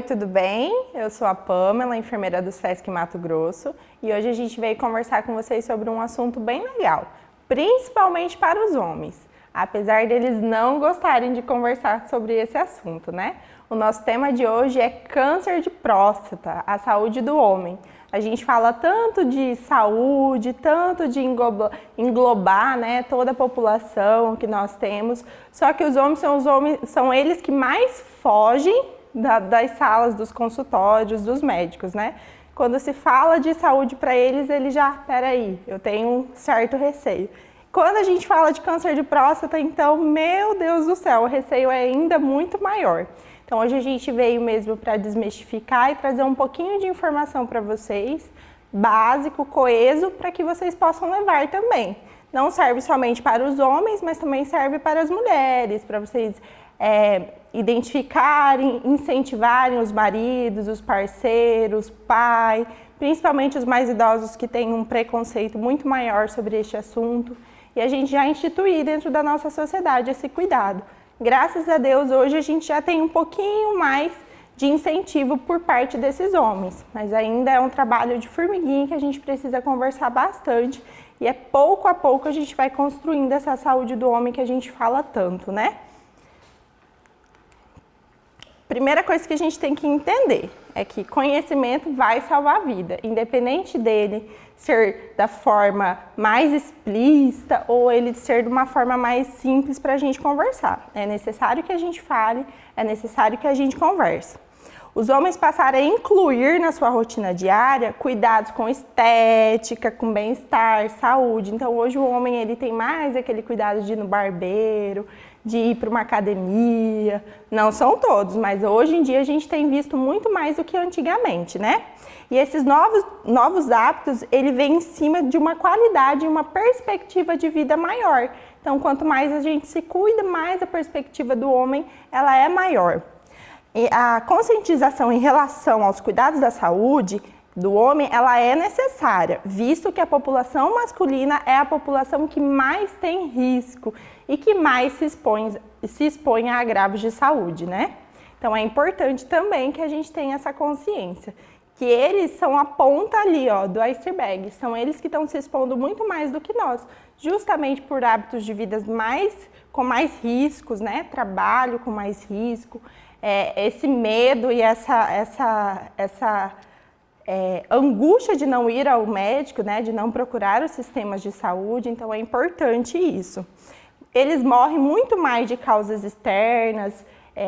tudo bem? Eu sou a Pamela, enfermeira do SESC Mato Grosso, e hoje a gente veio conversar com vocês sobre um assunto bem legal, principalmente para os homens, apesar deles não gostarem de conversar sobre esse assunto, né? O nosso tema de hoje é câncer de próstata, a saúde do homem. A gente fala tanto de saúde, tanto de englobar, né, toda a população que nós temos, só que os homens são eles que mais fogem das salas, dos consultórios, dos médicos, né? Quando se fala de saúde para eles, peraí, eu tenho um certo receio. Quando a gente fala de câncer de próstata, então, meu Deus do céu, o receio é ainda muito maior. Então, hoje a gente veio mesmo para desmistificar e trazer um pouquinho de informação para vocês, básico, coeso, para que vocês possam levar também. Não serve somente para os homens, mas também serve para as mulheres, para vocês identificarem, incentivarem os maridos, os parceiros, pai, principalmente os mais idosos que têm um preconceito muito maior sobre este assunto. E a gente já instituir dentro da nossa sociedade esse cuidado. Graças a Deus, hoje a gente já tem um pouquinho mais de incentivo por parte desses homens, mas ainda é um trabalho de formiguinha que a gente precisa conversar bastante e pouco a pouco a gente vai construindo essa saúde do homem que a gente fala tanto, né? Primeira coisa que a gente tem que entender é que conhecimento vai salvar a vida, independente dele ser da forma mais explícita ou ele ser de uma forma mais simples para a gente conversar. É necessário que a gente fale, é necessário que a gente converse. Os homens passaram a incluir na sua rotina diária cuidados com estética, com bem-estar, saúde. Então hoje o homem ele tem mais aquele cuidado de ir no barbeiro, de ir para uma academia. Não são todos, mas hoje em dia a gente tem visto muito mais do que antigamente, né? E esses novos hábitos, ele vem em cima de uma qualidade e uma perspectiva de vida maior. Então, quanto mais a gente se cuida, mais a perspectiva do homem ela é maior. E a conscientização em relação aos cuidados da saúde do homem, ela é necessária, visto que a população masculina é a população que mais tem risco e que mais se expõe a agravos de saúde, né? Então é importante também que a gente tenha essa consciência, que eles são a ponta ali, ó, do iceberg, são eles que estão se expondo muito mais do que nós, justamente por hábitos de vida com mais riscos, né? Trabalho com mais risco, esse medo e essa angústia de não ir ao médico, né, de não procurar os sistemas de saúde, então é importante isso. Eles morrem muito mais de causas externas,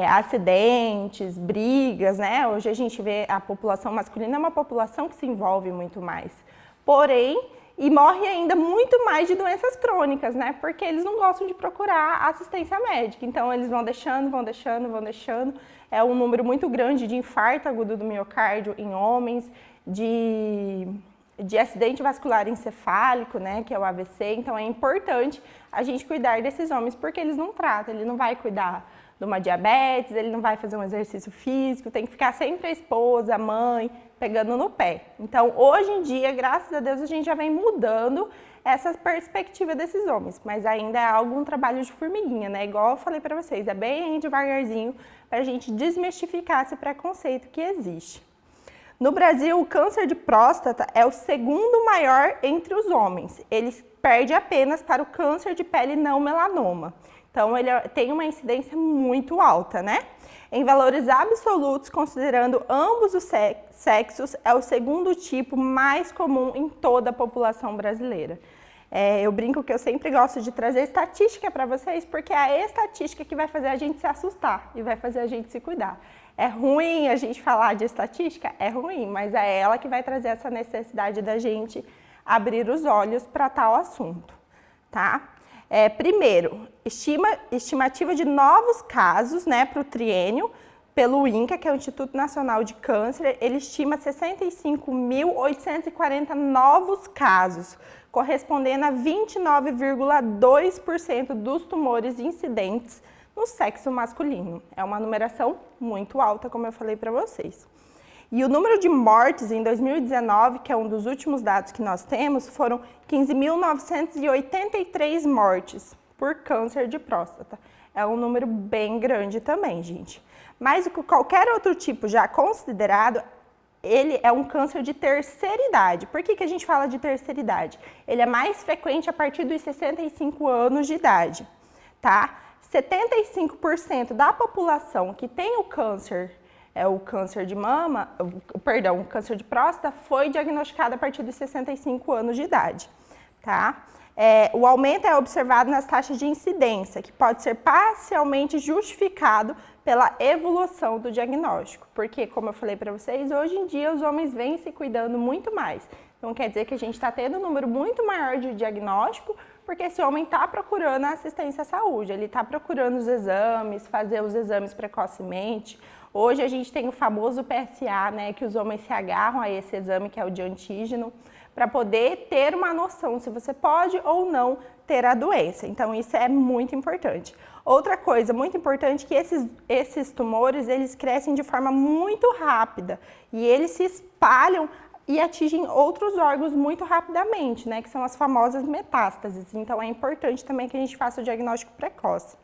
acidentes, brigas, né? Hoje a gente vê a população masculina é uma população que se envolve muito mais. Porém, e morre ainda muito mais de doenças crônicas, né? Porque eles não gostam de procurar assistência médica. Então, eles vão deixando. É um número muito grande de infarto agudo do miocárdio em homens, de acidente vascular encefálico, né? Que é o AVC. Então, é importante a gente cuidar desses homens, porque eles não tratam, ele não vai cuidar de uma diabetes, ele não vai fazer um exercício físico, tem que ficar sempre a esposa, a mãe, pegando no pé. Então, hoje em dia, graças a Deus, a gente já vem mudando essa perspectiva desses homens, mas ainda é um trabalho de formiguinha, né? Igual eu falei para vocês, é bem devagarzinho para a gente desmistificar esse preconceito que existe. No Brasil, o câncer de próstata é o segundo maior entre os homens. Ele perde apenas para o câncer de pele não melanoma. Então, ele tem uma incidência muito alta, né? Em valores absolutos, considerando ambos os sexos, é o segundo tipo mais comum em toda a população brasileira. Eu brinco que eu sempre gosto de trazer estatística para vocês, porque é a estatística que vai fazer a gente se assustar e vai fazer a gente se cuidar. É ruim a gente falar de estatística? É ruim, mas é ela que vai trazer essa necessidade da gente abrir os olhos para tal assunto, tá? Primeiro, estimativa de novos casos, né, para o triênio, pelo INCA, que é o Instituto Nacional de Câncer, ele estima 65.840 novos casos, correspondendo a 29,2% dos tumores incidentes no sexo masculino. É uma numeração muito alta, como eu falei para vocês. E o número de mortes em 2019, que é um dos últimos dados que nós temos, foram 15.983 mortes por câncer de próstata. É um número bem grande também, gente. Mas qualquer outro tipo já considerado, ele é um câncer de terceira idade. Por que a gente fala de terceira idade? Ele é mais frequente a partir dos 65 anos de idade, tá? 75% da população que tem o câncer de mama, o câncer de próstata foi diagnosticado a partir dos 65 anos de idade, tá? O aumento é observado nas taxas de incidência, que pode ser parcialmente justificado pela evolução do diagnóstico, porque, como eu falei para vocês, hoje em dia os homens vêm se cuidando muito mais. Então, quer dizer que a gente está tendo um número muito maior de diagnóstico, porque esse homem está procurando a assistência à saúde, ele está procurando os exames, fazer os exames precocemente. Hoje a gente tem o famoso PSA, né, que os homens se agarram a esse exame, que é o de antígeno, para poder ter uma noção se você pode ou não ter a doença. Então, isso é muito importante. Outra coisa muito importante é que esses tumores, eles crescem de forma muito rápida e eles se espalham e atingem outros órgãos muito rapidamente, né, que são as famosas metástases. Então, é importante também que a gente faça o diagnóstico precoce.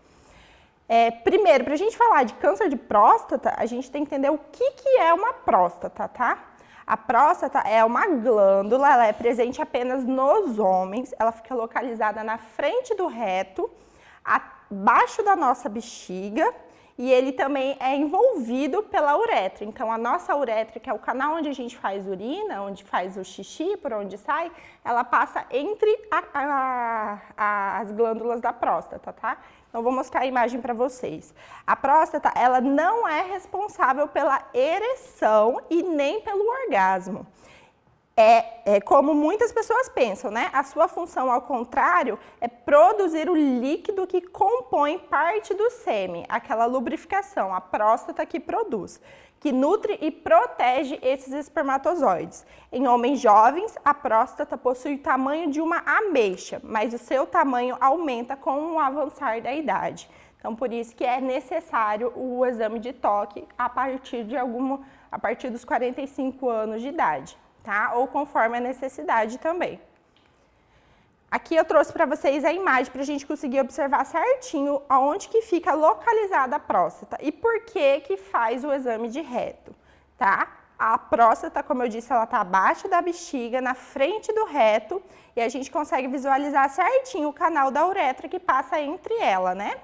Primeiro, para a gente falar de câncer de próstata, a gente tem que entender o que é uma próstata, tá? A próstata é uma glândula, ela é presente apenas nos homens, ela fica localizada na frente do reto, abaixo da nossa bexiga, e ele também é envolvido pela uretra. Então, a nossa uretra, que é o canal onde a gente faz urina, onde faz o xixi, por onde sai, ela passa entre as glândulas da próstata, tá? Então, vou mostrar a imagem para vocês. A próstata, ela não é responsável pela ereção e nem pelo orgasmo. Como muitas pessoas pensam, né? A sua função, ao contrário, é produzir o líquido que compõe parte do sêmen, aquela lubrificação, a próstata que produz, que nutre e protege esses espermatozoides. Em homens jovens, a próstata possui o tamanho de uma ameixa, mas o seu tamanho aumenta com o avançar da idade. Então, por isso que é necessário o exame de toque a partir dos 45 anos de idade, tá? Ou conforme a necessidade também. Aqui eu trouxe para vocês a imagem para a gente conseguir observar certinho aonde que fica localizada a próstata e por que faz o exame de reto, tá? A próstata, como eu disse, ela está abaixo da bexiga, na frente do reto, e a gente consegue visualizar certinho o canal da uretra que passa entre ela, né?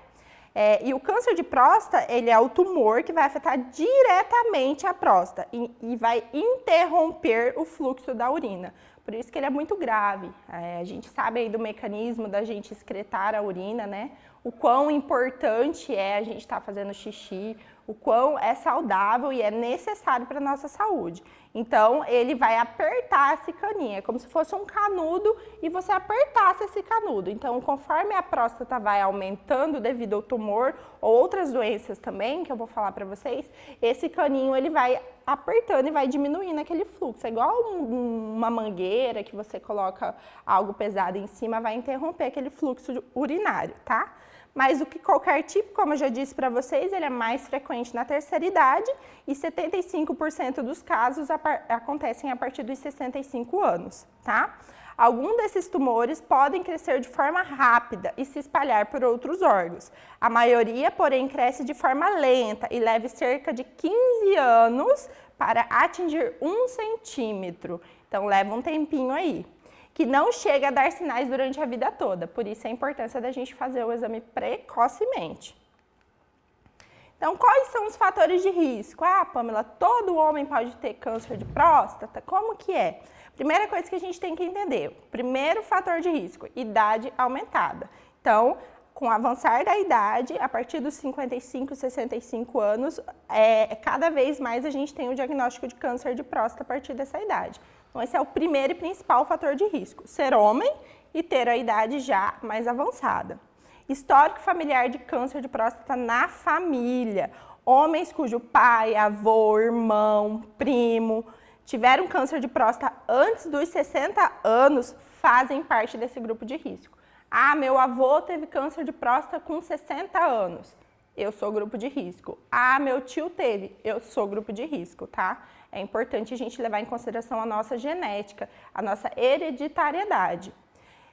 E o câncer de próstata, ele é o tumor que vai afetar diretamente a próstata e vai interromper o fluxo da urina. Por isso que ele é muito grave. A gente sabe aí do mecanismo da gente excretar a urina, né? O quão importante é a gente estar fazendo xixi, o quão é saudável e é necessário para a nossa saúde. Então, ele vai apertar esse caninho, é como se fosse um canudo e você apertasse esse canudo. Então, conforme a próstata vai aumentando devido ao tumor ou outras doenças também, que eu vou falar para vocês, esse caninho ele vai apertando e vai diminuindo aquele fluxo. É igual uma mangueira que você coloca algo pesado em cima, vai interromper aquele fluxo urinário, tá? Mas qualquer tipo, como eu já disse para vocês, ele é mais frequente na terceira idade e 75% dos casos acontecem a partir dos 65 anos, tá? Alguns desses tumores podem crescer de forma rápida e se espalhar por outros órgãos. A maioria, porém, cresce de forma lenta e leva cerca de 15 anos para atingir 1 centímetro. Então, leva um tempinho aí, que não chega a dar sinais durante a vida toda. Por isso, a importância da gente fazer o exame precocemente. Então, quais são os fatores de risco? Ah, Pamela, todo homem pode ter câncer de próstata? Como que é? Primeira coisa que a gente tem que entender, primeiro fator de risco, idade aumentada. Então, com o avançar da idade, a partir dos 55, 65 anos, cada vez mais a gente tem o diagnóstico de câncer de próstata a partir dessa idade. Então, esse é o primeiro e principal fator de risco, ser homem e ter a idade já mais avançada. Histórico familiar de câncer de próstata na família. Homens cujo pai, avô, irmão, primo tiveram câncer de próstata antes dos 60 anos fazem parte desse grupo de risco. Ah, meu avô teve câncer de próstata com 60 anos. Eu sou grupo de risco. Ah, meu tio teve. Eu sou grupo de risco, tá? É importante a gente levar em consideração a nossa genética, a nossa hereditariedade.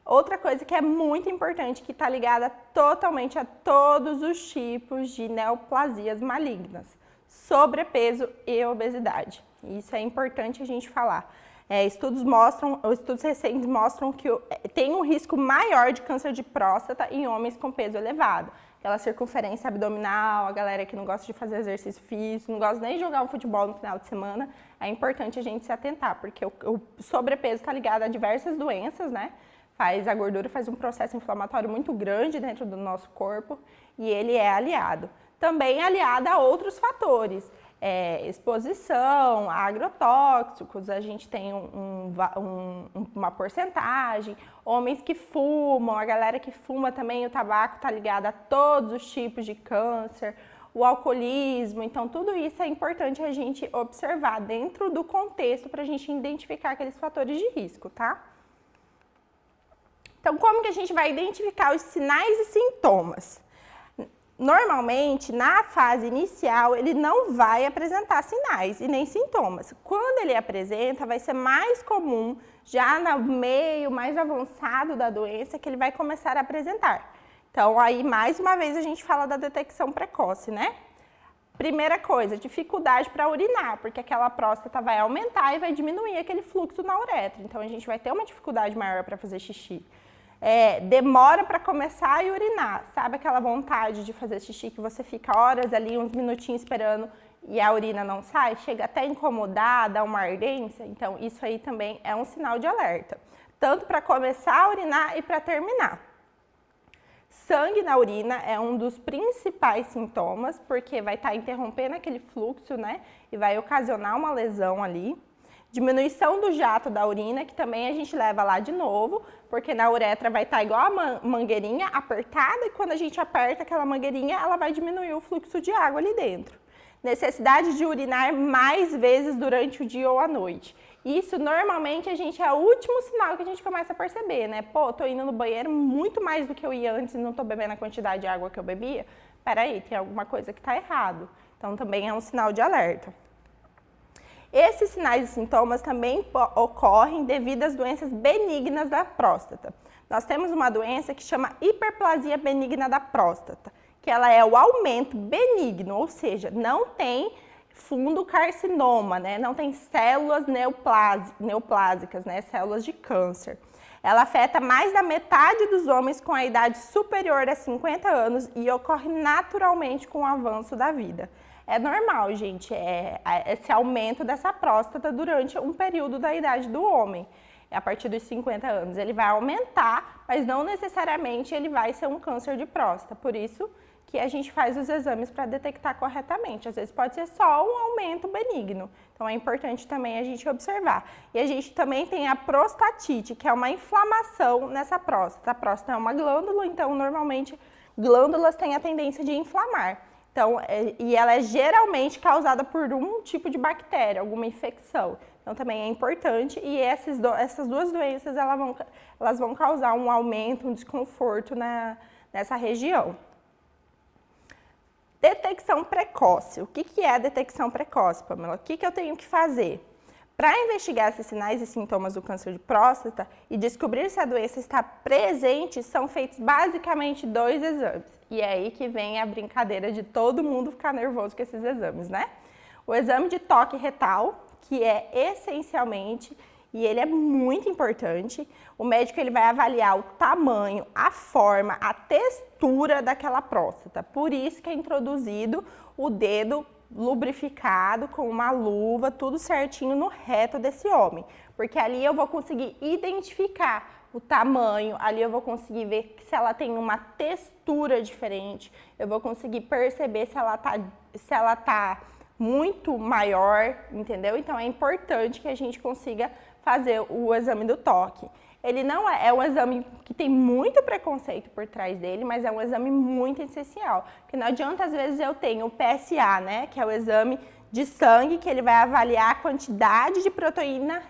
Outra coisa que é muito importante, que está ligada totalmente a todos os tipos de neoplasias malignas. sobrepeso e obesidade. Isso é importante a gente falar. Estudos recentes mostram que tem um risco maior de câncer de próstata em homens com peso elevado. Aquela circunferência abdominal, a galera que não gosta de fazer exercício físico, não gosta nem de jogar um futebol no final de semana, é importante a gente se atentar, porque o sobrepeso está ligado a diversas doenças, né? A gordura faz um processo inflamatório muito grande dentro do nosso corpo e ele é aliado. Também aliado a outros fatores. Exposição a agrotóxicos, a gente tem uma porcentagem, homens que fumam, a galera que fuma também, o tabaco está ligado a todos os tipos de câncer, o alcoolismo, então tudo isso é importante a gente observar dentro do contexto para a gente identificar aqueles fatores de risco, tá? Então, como que a gente vai identificar os sinais e sintomas? Normalmente, na fase inicial, ele não vai apresentar sinais e nem sintomas. Quando ele apresenta, vai ser mais comum, já no meio mais avançado da doença, que ele vai começar a apresentar. Então, aí, mais uma vez, a gente fala da detecção precoce, né? Primeira coisa, dificuldade para urinar, porque aquela próstata vai aumentar e vai diminuir aquele fluxo na uretra. Então, a gente vai ter uma dificuldade maior para fazer xixi. Demora para começar a urinar, sabe aquela vontade de fazer xixi que você fica horas ali, uns minutinhos esperando e a urina não sai? Chega até a incomodar, dá uma ardência? Então, isso aí também é um sinal de alerta, tanto para começar a urinar e para terminar. Sangue na urina é um dos principais sintomas, porque vai estar interrompendo aquele fluxo, né, e vai ocasionar uma lesão ali. Diminuição do jato da urina, que também a gente leva lá de novo, porque na uretra vai estar igual a mangueirinha apertada, e quando a gente aperta aquela mangueirinha, ela vai diminuir o fluxo de água ali dentro. Necessidade de urinar mais vezes durante o dia ou a noite. Isso, normalmente, é o último sinal que a gente começa a perceber, né? Pô, tô indo no banheiro muito mais do que eu ia antes e não tô bebendo a quantidade de água que eu bebia. Peraí, tem alguma coisa que tá errado. Então, também é um sinal de alerta. Esses sinais e sintomas também ocorrem devido às doenças benignas da próstata. Nós temos uma doença que chama hiperplasia benigna da próstata, que ela é o aumento benigno, ou seja, não tem fundo carcinoma, né? Não tem células neoplásicas, né? Células de câncer. Ela afeta mais da metade dos homens com a idade superior a 50 anos e ocorre naturalmente com o avanço da vida. É normal, gente, esse aumento dessa próstata durante um período da idade do homem. A partir dos 50 anos ele vai aumentar, mas não necessariamente ele vai ser um câncer de próstata. Por isso que a gente faz os exames para detectar corretamente. Às vezes pode ser só um aumento benigno. Então é importante também a gente observar. E a gente também tem a prostatite, que é uma inflamação nessa próstata. A próstata é uma glândula, então normalmente glândulas têm a tendência de inflamar. Então, e ela é geralmente causada por um tipo de bactéria, alguma infecção. Então, também é importante e essas duas doenças elas vão causar um aumento, um desconforto nessa região. Detecção precoce. O que é a detecção precoce, Pamela? O que eu tenho que fazer? Para investigar esses sinais e sintomas do câncer de próstata e descobrir se a doença está presente, são feitos basicamente 2 exames. E é aí que vem a brincadeira de todo mundo ficar nervoso com esses exames, né? O exame de toque retal, que é essencialmente, e ele é muito importante, o médico ele vai avaliar o tamanho, a forma, a textura daquela próstata. Por isso que é introduzido o dedo lubrificado com uma luva, tudo certinho no reto desse homem, porque ali eu vou conseguir identificar o tamanho, ali eu vou conseguir ver se ela tem uma textura diferente, eu vou conseguir perceber se ela tá muito maior, entendeu? Então é importante que a gente consiga fazer o exame do toque. Ele não é um exame que tem muito preconceito por trás dele, mas é um exame muito essencial. Porque não adianta, às vezes, eu tenho o PSA, né? Que é o exame de sangue, que ele vai avaliar a quantidade de proteína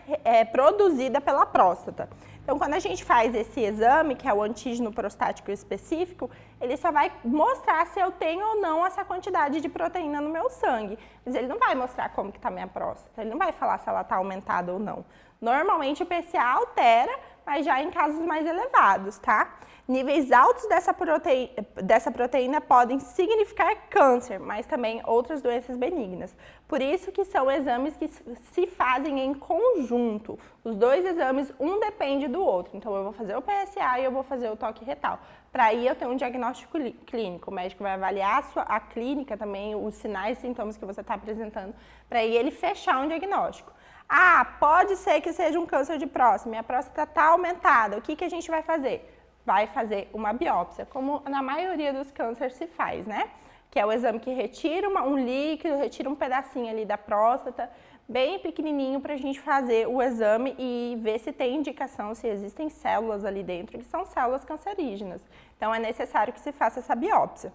produzida pela próstata. Então, quando a gente faz esse exame, que é o antígeno prostático específico, ele só vai mostrar se eu tenho ou não essa quantidade de proteína no meu sangue. Mas ele não vai mostrar como que está a minha próstata, ele não vai falar se ela está aumentada ou não. Normalmente o PSA altera, mas já em casos mais elevados, tá? Níveis altos dessa proteína podem significar câncer, mas também outras doenças benignas. Por isso que são exames que se fazem em conjunto. Os dois exames, um depende do outro. Então, eu vou fazer o PSA e eu vou fazer o toque retal. Para aí eu ter um diagnóstico clínico. O médico vai avaliar a clínica também, os sinais e sintomas que você está apresentando, para aí ele fechar um diagnóstico. Ah, pode ser que seja um câncer de próstata, minha próstata está aumentada, o que a gente vai fazer? Vai fazer uma biópsia, como na maioria dos cânceres se faz, né? Que é o exame que retira um líquido, retira um pedacinho ali da próstata, bem pequenininho, para a gente fazer o exame e ver se tem indicação, se existem células ali dentro, que são células cancerígenas. Então, é necessário que se faça essa biópsia.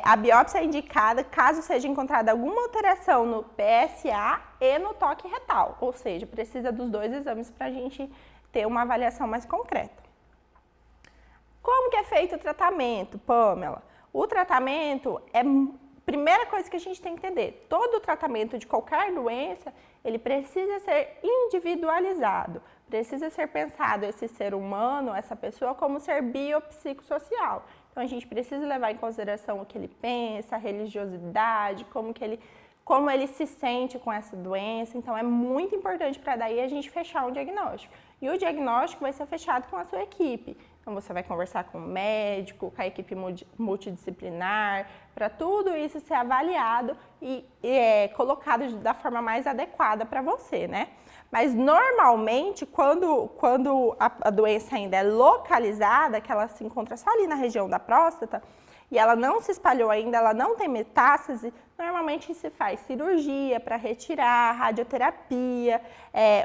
A biópsia é indicada caso seja encontrada alguma alteração no PSA e no toque retal, ou seja, precisa dos dois exames para a gente ter uma avaliação mais concreta. Como que é feito o tratamento, Pamela? O tratamento é a primeira coisa que a gente tem que entender. Todo tratamento de qualquer doença, ele precisa ser individualizado. Precisa ser pensado esse ser humano, essa pessoa, como ser biopsicossocial. Então, a gente precisa levar em consideração o que ele pensa, a religiosidade, como ele se sente com essa doença. Então, é muito importante para daí a gente fechar um diagnóstico. E o diagnóstico vai ser fechado com a sua equipe. Então, você vai conversar com o médico, com a equipe multidisciplinar, para tudo isso ser avaliado e colocado da forma mais adequada para você, né? Mas, normalmente, quando a doença ainda é localizada, que ela se encontra só ali na região da próstata, e ela não se espalhou ainda, ela não tem metástase, normalmente se faz cirurgia para retirar, radioterapia,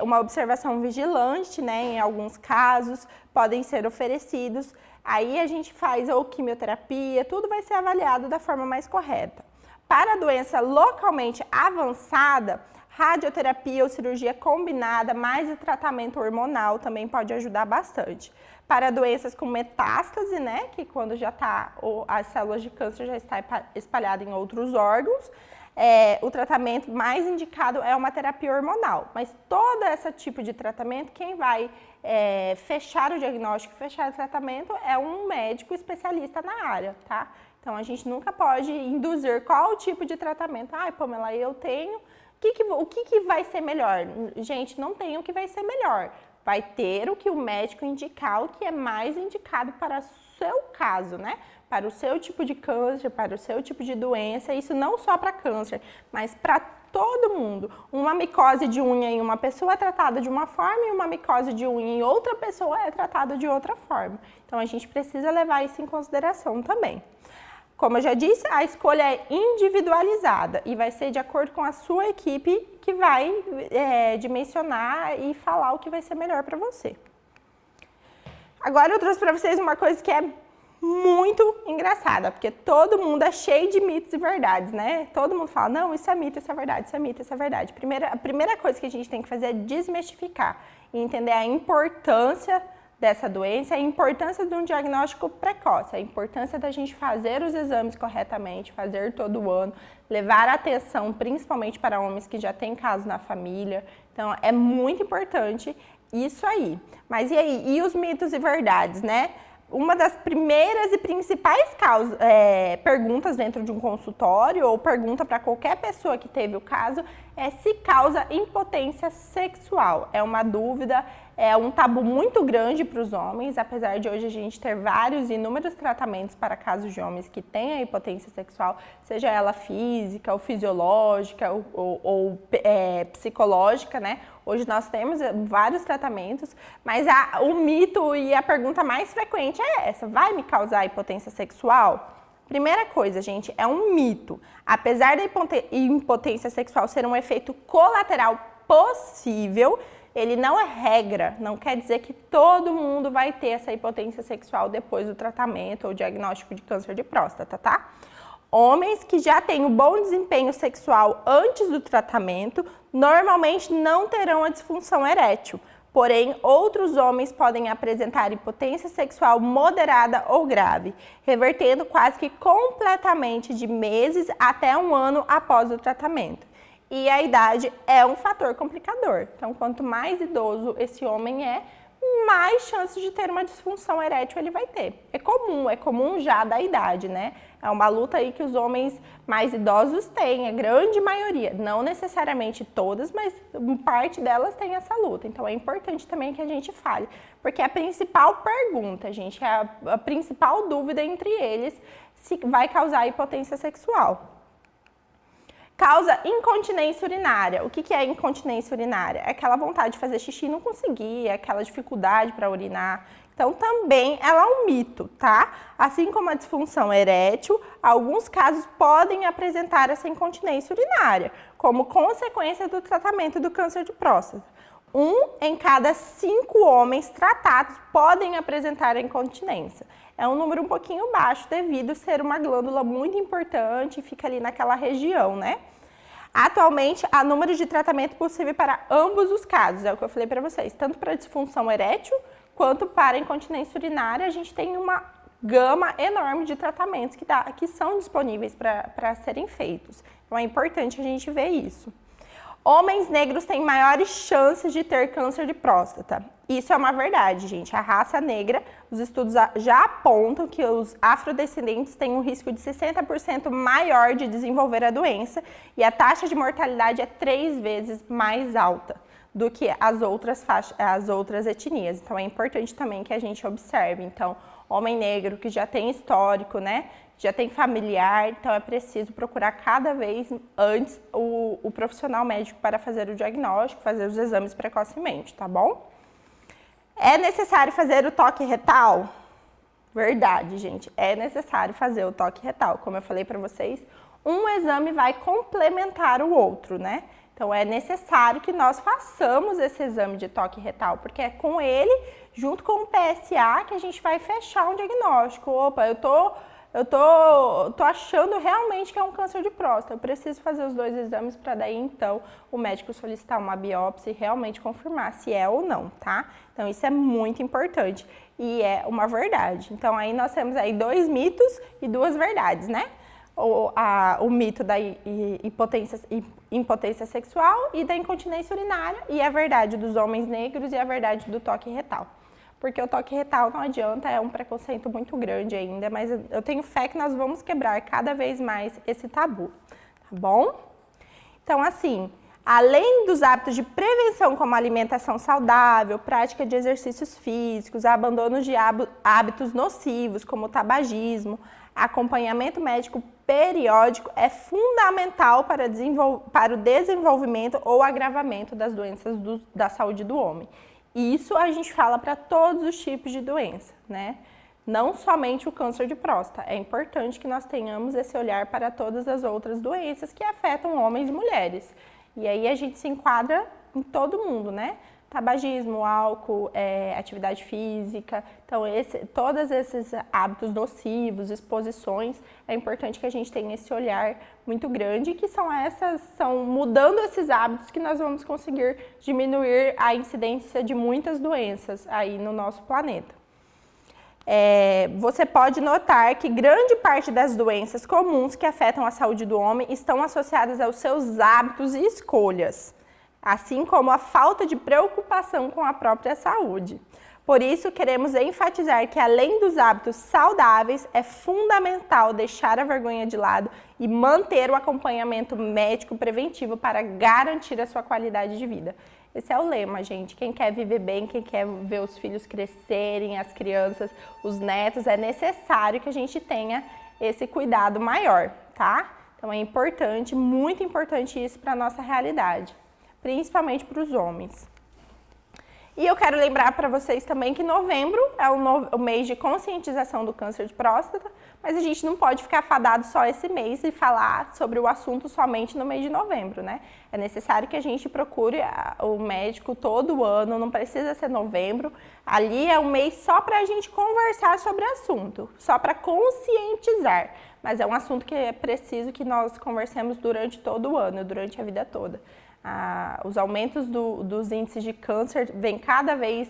uma observação vigilante, né, em alguns casos, podem ser oferecidos. Aí a gente faz ou quimioterapia, tudo vai ser avaliado da forma mais correta. Para a doença localmente avançada, radioterapia ou cirurgia combinada, mais o tratamento hormonal também pode ajudar bastante. Para doenças com metástase, né, que quando já está, as células de câncer já está espalhada em outros órgãos, o tratamento mais indicado é uma terapia hormonal. Mas todo esse tipo de tratamento, quem vai fechar o diagnóstico, fechar o tratamento é um médico especialista na área, tá? Então, a gente nunca pode induzir qual tipo de tratamento. Ai, Pamela, eu tenho... O que vai ser melhor? Gente, não tem o que vai ser melhor. Vai ter o que o médico indicar, o que é mais indicado para o seu caso, né? Para o seu tipo de câncer, para o seu tipo de doença. Isso não só para câncer, mas para todo mundo. Uma micose de unha em uma pessoa é tratada de uma forma e uma micose de unha em outra pessoa é tratada de outra forma. Então, a gente precisa levar isso em consideração também. Como eu já disse, a escolha é individualizada e vai ser de acordo com a sua equipe que vai dimensionar e falar o que vai ser melhor para você. Agora eu trouxe para vocês uma coisa que é muito engraçada, porque todo mundo é cheio de mitos e verdades, né? Todo mundo fala, não, isso é mito, isso é verdade, isso é mito, isso é verdade. A primeira coisa que a gente tem que fazer é desmistificar e entender a importância dessa doença, a importância de um diagnóstico precoce, a importância da gente fazer os exames corretamente, fazer todo ano, levar atenção principalmente para homens que já têm casos na família. Então, é muito importante isso aí. Mas e aí? E os mitos e verdades, né? Uma das primeiras e principais perguntas dentro de um consultório ou pergunta para qualquer pessoa que teve o caso é se causa impotência sexual. É uma dúvida, é um tabu muito grande para os homens, apesar de hoje a gente ter vários e inúmeros tratamentos para casos de homens que têm a impotência sexual, seja ela física ou fisiológica ou psicológica, né? Hoje nós temos vários tratamentos, mas o mito e a pergunta mais frequente é essa: vai me causar impotência sexual? Primeira coisa, gente, é um mito. Apesar da impotência sexual ser um efeito colateral possível, ele não é regra, não quer dizer que todo mundo vai ter essa impotência sexual depois do tratamento ou diagnóstico de câncer de próstata, tá? Homens que já têm um bom desempenho sexual antes do tratamento, normalmente não terão a disfunção erétil. Porém, outros homens podem apresentar impotência sexual moderada ou grave, revertendo quase que completamente de meses até um ano após o tratamento. E a idade é um fator complicador. Então, quanto mais idoso esse homem é, mais chances de ter uma disfunção erétil ele vai ter. É comum já da idade, né? É uma luta aí que os homens mais idosos têm, a grande maioria. Não necessariamente todas, mas parte delas tem essa luta. Então é importante também que a gente fale, porque a principal pergunta, gente, a principal dúvida entre eles se vai causar impotência sexual. Causa incontinência urinária. O que é incontinência urinária? É aquela vontade de fazer xixi e não conseguir, é aquela dificuldade para urinar. Então, também ela é um mito, tá? Assim como a disfunção erétil, alguns casos podem apresentar essa incontinência urinária, como consequência do tratamento do câncer de próstata. 1 em cada 5 homens tratados podem apresentar a incontinência. É um número um pouquinho baixo devido a ser uma glândula muito importante e fica ali naquela região, né? Atualmente, há número de tratamento possível para ambos os casos, é o que eu falei para vocês, tanto para disfunção erétil quanto para incontinência urinária. A gente tem uma gama enorme de tratamentos que são disponíveis para serem feitos. Então é importante a gente ver isso. Homens negros têm maiores chances de ter câncer de próstata. Isso é uma verdade, gente. A raça negra, os estudos já apontam que os afrodescendentes têm um risco de 60% maior de desenvolver a doença e a taxa de mortalidade é 3 vezes mais alta do que as outras etnias. Então é importante também que a gente observe. Então, homem negro que já tem histórico, né? Já tem familiar, então é preciso procurar cada vez antes o profissional médico para fazer o diagnóstico, fazer os exames precocemente, tá bom? É necessário fazer o toque retal? Verdade, gente, é necessário fazer o toque retal. Como eu falei para vocês, um exame vai complementar o outro, né? Então é necessário que nós façamos esse exame de toque retal, porque é com ele, junto com o PSA, que a gente vai fechar um diagnóstico. Opa, eu tô achando realmente que é um câncer de próstata. Eu preciso fazer os 2 exames para daí, então, o médico solicitar uma biópsia e realmente confirmar se é ou não, tá? Então, isso é muito importante e é uma verdade. Então, aí nós temos aí 2 mitos e 2 verdades, né? O mito da impotência sexual e da incontinência urinária e a verdade dos homens negros e a verdade do toque retal. Porque o toque retal não adianta, é um preconceito muito grande ainda, mas eu tenho fé que nós vamos quebrar cada vez mais esse tabu, tá bom? Então, assim, além dos hábitos de prevenção como alimentação saudável, prática de exercícios físicos, abandono de hábitos nocivos como o tabagismo, acompanhamento médico periódico é fundamental para o desenvolvimento ou agravamento das doenças da saúde do homem. Isso a gente fala para todos os tipos de doença, né? Não somente o câncer de próstata. É importante que nós tenhamos esse olhar para todas as outras doenças que afetam homens e mulheres. E aí a gente se enquadra em todo mundo, né? Tabagismo, álcool, atividade física. Então, todos esses hábitos nocivos, exposições, é importante que a gente tenha esse olhar muito grande, que são mudando esses hábitos que nós vamos conseguir diminuir a incidência de muitas doenças aí no nosso planeta. Você pode notar que grande parte das doenças comuns que afetam a saúde do homem estão associadas aos seus hábitos e escolhas, assim como a falta de preocupação com a própria saúde. Por isso, queremos enfatizar que, além dos hábitos saudáveis, é fundamental deixar a vergonha de lado e manter o acompanhamento médico preventivo para garantir a sua qualidade de vida. Esse é o lema, gente. Quem quer viver bem, quem quer ver os filhos crescerem, as crianças, os netos, é necessário que a gente tenha esse cuidado maior, tá? Então é importante, muito importante isso para a nossa realidade, principalmente para os homens. E eu quero lembrar para vocês também que novembro é o mês de conscientização do câncer de próstata, mas a gente não pode ficar fadado só esse mês e falar sobre o assunto somente no mês de novembro, né? É necessário que a gente procure o médico todo ano, não precisa ser novembro. Ali é um mês só para a gente conversar sobre o assunto, só para conscientizar. Mas é um assunto que é preciso que nós conversemos durante todo o ano, durante a vida toda. os aumentos dos índices de câncer vêm cada vez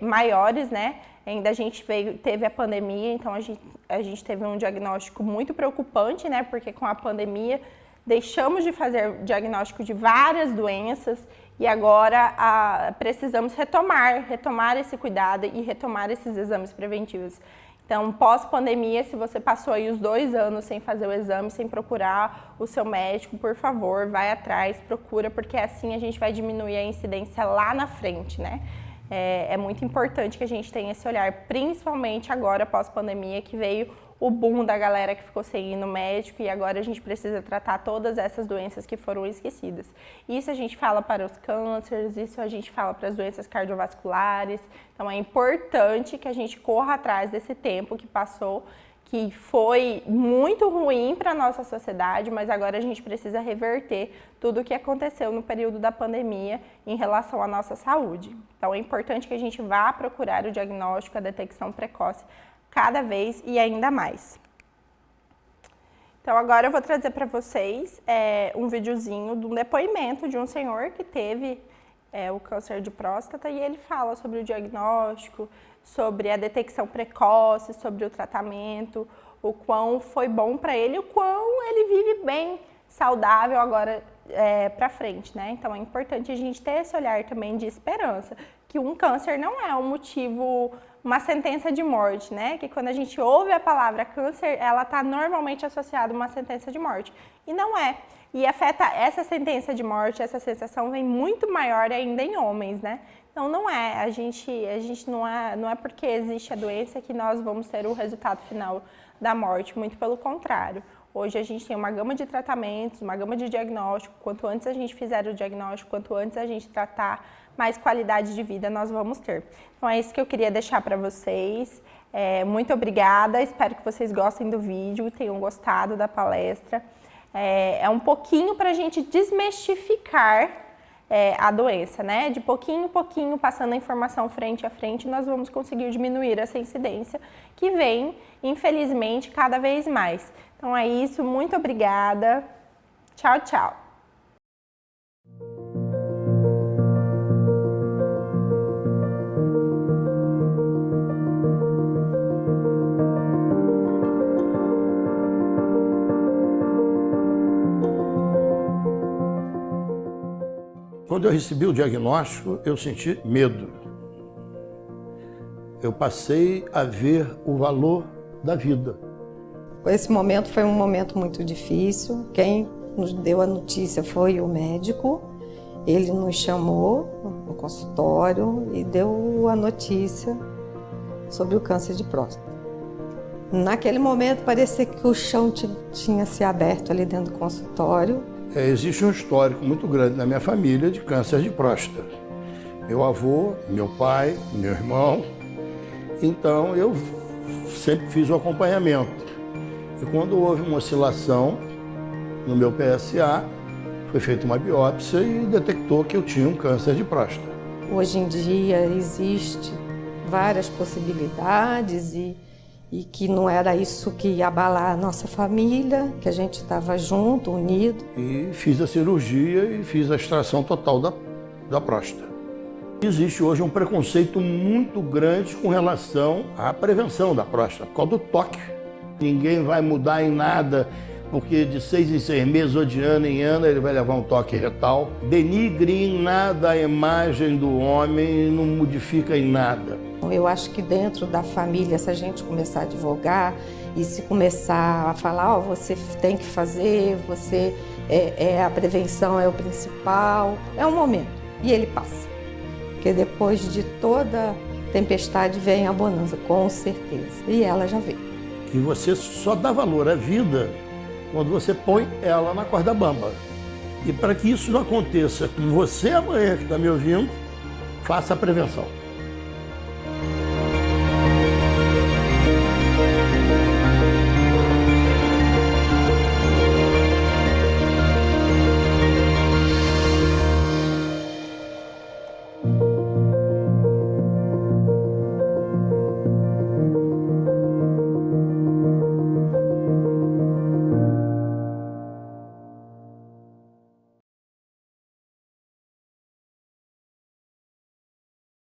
maiores, né? Ainda a gente teve a pandemia, então a gente teve um diagnóstico muito preocupante, né? Porque com a pandemia deixamos de fazer diagnóstico de várias doenças e agora precisamos retomar esse cuidado e retomar esses exames preventivos. Então, pós-pandemia, se você passou aí os 2 anos sem fazer o exame, sem procurar o seu médico, por favor, vai atrás, procura, porque assim a gente vai diminuir a incidência lá na frente, né? É muito importante que a gente tenha esse olhar, principalmente agora, pós-pandemia, que veio o boom da galera que ficou sem ir no médico e agora a gente precisa tratar todas essas doenças que foram esquecidas. Isso a gente fala para os cânceres, isso a gente fala para as doenças cardiovasculares. Então é importante que a gente corra atrás desse tempo que passou, que foi muito ruim para a nossa sociedade, mas agora a gente precisa reverter tudo o que aconteceu no período da pandemia em relação à nossa saúde. Então é importante que a gente vá procurar o diagnóstico, a detecção precoce, cada vez e ainda mais. Então agora eu vou trazer para vocês um videozinho de um depoimento de um senhor que teve o câncer de próstata e ele fala sobre o diagnóstico, sobre a detecção precoce, sobre o tratamento, o quão foi bom para ele, o quão ele vive bem, saudável agora para frente, né? Então é importante a gente ter esse olhar também de esperança, que um câncer não é um motivo, uma sentença de morte, né? Que quando a gente ouve a palavra câncer, ela está normalmente associada a uma sentença de morte. E não é. E afeta essa sentença de morte, essa sensação vem muito maior ainda em homens, né? Então não é. A gente não é porque existe a doença que nós vamos ter o resultado final da morte, muito pelo contrário. Hoje a gente tem uma gama de tratamentos, uma gama de diagnóstico. Quanto antes a gente fizer o diagnóstico, quanto antes a gente tratar, mais qualidade de vida nós vamos ter. Então é isso que eu queria deixar para vocês. Muito obrigada, espero que vocês gostem do vídeo e tenham gostado da palestra. É um pouquinho para a gente desmistificar a doença, né? De pouquinho em pouquinho, passando a informação frente a frente, nós vamos conseguir diminuir essa incidência que vem, infelizmente, cada vez mais. Então é isso, muito obrigada. Tchau, tchau. Quando eu recebi o diagnóstico, eu senti medo. Eu passei a ver o valor da vida. Esse momento foi um momento muito difícil. Quem nos deu a notícia foi o médico. Ele nos chamou no consultório e deu a notícia sobre o câncer de próstata. Naquele momento parecia que o chão tinha se aberto ali dentro do consultório. Existe um histórico muito grande na minha família de câncer de próstata. Meu avô, meu pai, meu irmão. Então eu sempre fiz o acompanhamento. E quando houve uma oscilação no meu PSA, foi feita uma biópsia e detectou que eu tinha um câncer de próstata. Hoje em dia existe várias possibilidades e que não era isso que ia abalar a nossa família, que a gente estava junto, unido. E fiz a cirurgia e fiz a extração total da próstata. Existe hoje um preconceito muito grande com relação à prevenção da próstata, por causa do toque. Ninguém vai mudar em nada, porque de 6 em 6 meses ou de ano em ano ele vai levar um toque retal. Denigre em nada a imagem do homem, não modifica em nada. Eu acho que dentro da família, se a gente começar a divulgar e se começar a falar, você tem que fazer, a prevenção é o principal, é um momento e ele passa. Porque depois de toda tempestade vem a bonança, com certeza, e ela já veio. E você só dá valor à vida quando você põe ela na corda bamba. E para que isso não aconteça com você amanhã que está me ouvindo, faça a prevenção.